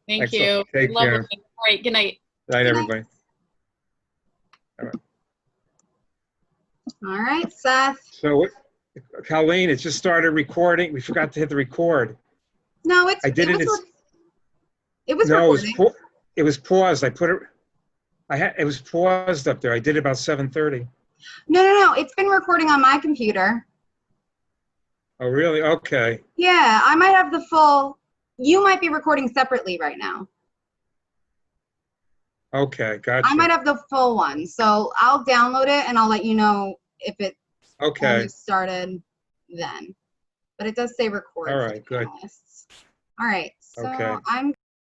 Thank Excellent. you. Take Lovely. care. All right. Good night. Good night, Good night. everybody. All right, Seth. So, Colleen, it just started recording. We forgot to hit the record. No, it's I did it. it was No, recording. it was paused. I put it. It was paused up there. I did it about 7:30. No. It's been recording on my computer. Oh, really? Okay. Yeah, I might have the full. You might be recording separately right now. Okay, gotcha. I might have the full one, so I'll download it and I'll let you know if it Okay. only started then. But it does say record. All for right, the good. panelists. All right, so Okay. I'm